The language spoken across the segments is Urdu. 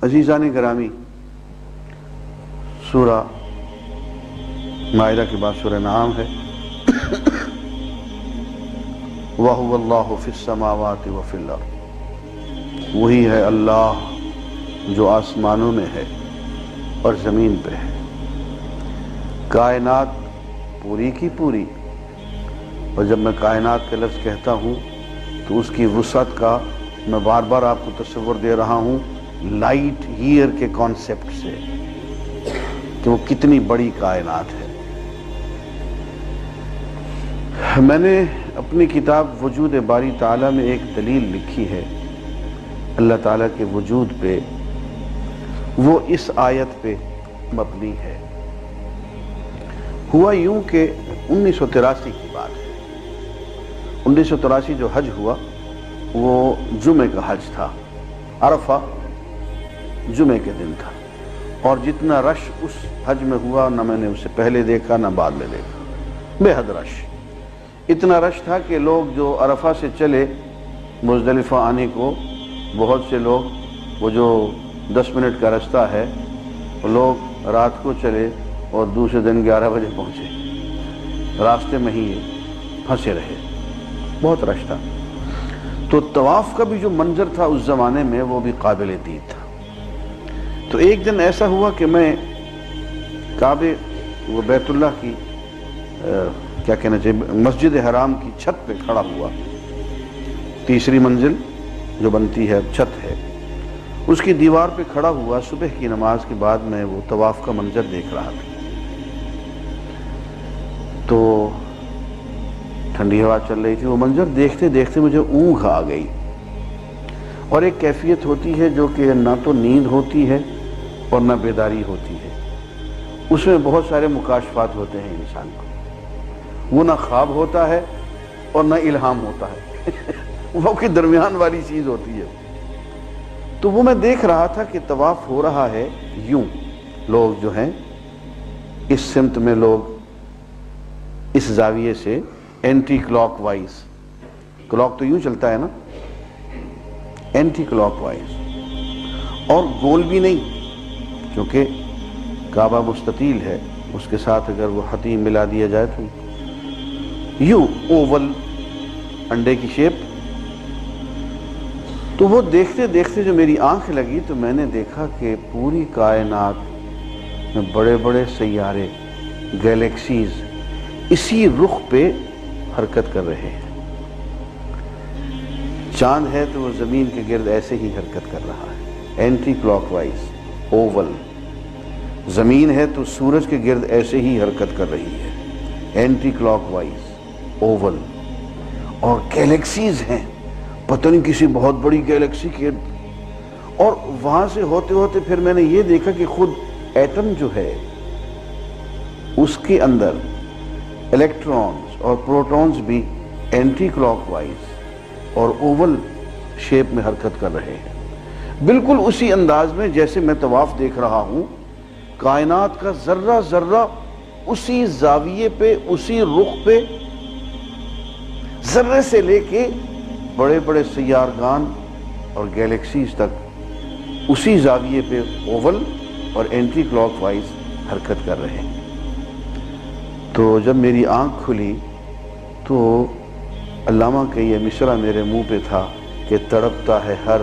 عزیزان گرامی، سورہ مائدہ کے بعد سورہ انعام ہے۔ وَهُوَ اللَّهُ فِي السَّمَاوَاتِ وَفِي الْأَرْضِ، وہی ہے اللہ جو آسمانوں میں ہے اور زمین پہ ہے۔ کائنات پوری کی پوری، اور جب میں کائنات کا لفظ کہتا ہوں تو اس کی وسعت کا میں بار بار آپ کو تصور دے رہا ہوں لائٹ ایئر کے کانسیپٹ سے کہ وہ کتنی بڑی کائنات ہے۔ میں نے اپنی کتاب وجود باری تعالیٰ میں ایک دلیل لکھی ہے اللہ تعالیٰ کے وجود پہ، وہ اس آیت پہ مبنی ہے۔ ہوا یوں کہ 1983 کی بات ہے۔ 1983 جو حج ہوا وہ جمعے کا حج تھا، عرفہ جمعے کے دن تھا، اور جتنا رش اس حج میں ہوا نہ میں نے اسے پہلے دیکھا نہ بعد میں دیکھا، بے حد رش۔ اتنا رش تھا کہ لوگ جو عرفہ سے چلے مزدلفہ آنے کو، بہت سے لوگ وہ جو 10 منٹ کا رستہ ہے وہ لوگ رات کو چلے اور دوسرے دن 11 بجے پہنچے، راستے میں ہی پھنسے رہے، بہت رش تھا۔ تو طواف کا بھی جو منظر تھا اس زمانے میں وہ بھی قابل دید تھا۔ تو ایک دن ایسا ہوا کہ میں کعبے وہ بیت اللہ کی کیا کہنا چاہیے مسجد حرام کی چھت پہ کھڑا ہوا، تیسری منزل جو بنتی ہے چھت ہے، اس کی دیوار پہ کھڑا ہوا۔ صبح کی نماز کے بعد میں وہ طواف کا منظر دیکھ رہا تھا۔ تو ٹھنڈی ہوا چل رہی تھی، وہ منظر دیکھتے دیکھتے مجھے اونگھ آ گئی۔ اور ایک کیفیت ہوتی ہے جو کہ نہ تو نیند ہوتی ہے اور نہ بیداری ہوتی ہے، اس میں بہت سارے مکاشفات ہوتے ہیں انسان کو، وہ نہ خواب ہوتا ہے اور نہ الہام ہوتا ہے وہ کے درمیان والی چیز ہوتی ہے۔ تو وہ میں دیکھ رہا تھا کہ طواف ہو رہا ہے یوں، لوگ جو ہیں اس سمت میں، لوگ اس زاویے سے اینٹی کلاک وائز، کلاک تو یوں چلتا ہے نا، اینٹی کلاک وائز، اور گول بھی نہیں کیونکہ کعبہ مستطیل ہے، اس کے ساتھ اگر وہ حتیم ملا دیا جائے تو یوں اوول انڈے کی شیپ۔ تو وہ دیکھتے دیکھتے جو میری آنکھ لگی تو میں نے دیکھا کہ پوری کائنات میں بڑے بڑے سیارے، گیلیکسیز اسی رخ پہ حرکت کر رہے ہیں۔ چاند ہے تو وہ زمین کے گرد ایسے ہی حرکت کر رہا ہے، اینٹی کلاک وائز اوول۔ زمین ہے تو سورج کے گرد ایسے ہی حرکت کر رہی ہے، اینٹی کلاک وائز اوول۔ اور گیلیکسیز ہیں، پتہ نہیں کسی بہت بڑی گیلیکسی کے، اور وہاں سے ہوتے ہوتے پھر میں نے یہ دیکھا کہ خود ایٹم جو ہے اس کے اندر الیکٹرونز اور پروٹونز بھی اینٹی کلاک وائز اور اوول شیپ میں حرکت کر رہے ہیں، بالکل اسی انداز میں جیسے میں طواف دیکھ رہا ہوں۔ کائنات کا ذرہ ذرہ اسی زاویے پہ، اسی رخ پہ، ذرے سے لے کے بڑے بڑے سیارگان اور گیلیکسیز تک اسی زاویے پہ اوول اور اینٹی کلاک وائز حرکت کر رہے ہیں۔ تو جب میری آنکھ کھلی تو علامہ کا یہ مصرع میرے منہ پہ تھا کہ تڑپتا ہے ہر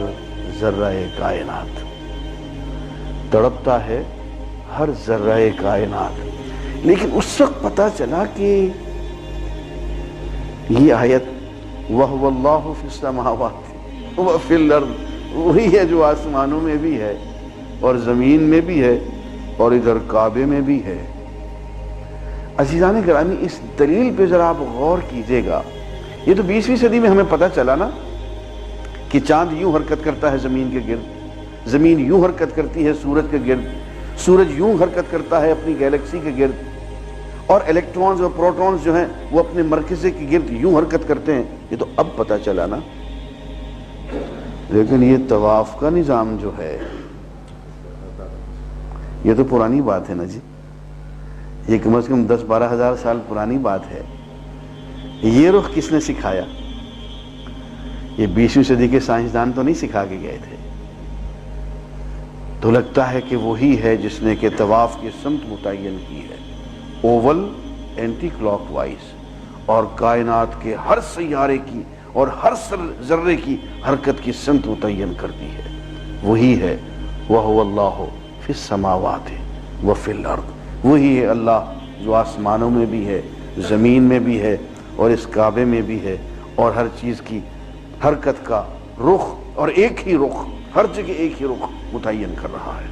ذرہ کائنات، تڑپتا ہے ہر ذرہ کائنات۔ لیکن اس وقت پتہ چلا کہ یہ آیت وَهُوَ اللَّهُ فِي السَّمَاوَاتِ وَفِي الْأَرْضِ، وہی ہے جو آسمانوں میں بھی ہے اور زمین میں بھی ہے اور ادھر کعبے میں بھی ہے۔ عزیزان گرامی، اس دلیل پہ ذرا آپ غور کیجئے گا۔ یہ تو 20ویں صدی میں ہمیں پتہ چلا نا کہ چاند یوں حرکت کرتا ہے زمین کے گرد، زمین یوں حرکت کرتی ہے سورج کے گرد، سورج یوں حرکت کرتا ہے اپنی گیلیکسی کے گرد، اور الیکٹرونز اور پروٹونز جو ہیں وہ اپنے مرکزے کے گرد یوں حرکت کرتے ہیں۔ یہ تو اب پتہ چلا نا۔ لیکن یہ طواف کا نظام جو ہے یہ تو پرانی بات ہے نا جی، یہ کم از کم 10-12 ہزار سال پرانی بات ہے۔ یہ رخ کس نے سکھایا؟ یہ 20ویں صدی کے سائنسدان تو نہیں سکھا کے گئے تھے، تو لگتا ہے کہ وہی ہے جس نے کہ طواف کی سمت متعین کی ہے، اوول اینٹی کلاک وائز، اور کائنات کے ہر سیارے کی اور ہر ذرے کی حرکت کی سمت متعین کر دی ہے۔ وہی ہے وَهُوَ اللَّهُ فِي السَّمَاوَاتِ وَفِي الْأَرْضِ، وہی ہے اللہ جو آسمانوں میں بھی ہے، زمین میں بھی ہے، اور اس کعبے میں بھی ہے، اور ہر چیز کی حرکت کا رخ اور ایک ہی رخ، ہر جگہ ایک ہی رخ متعین کر رہا ہے۔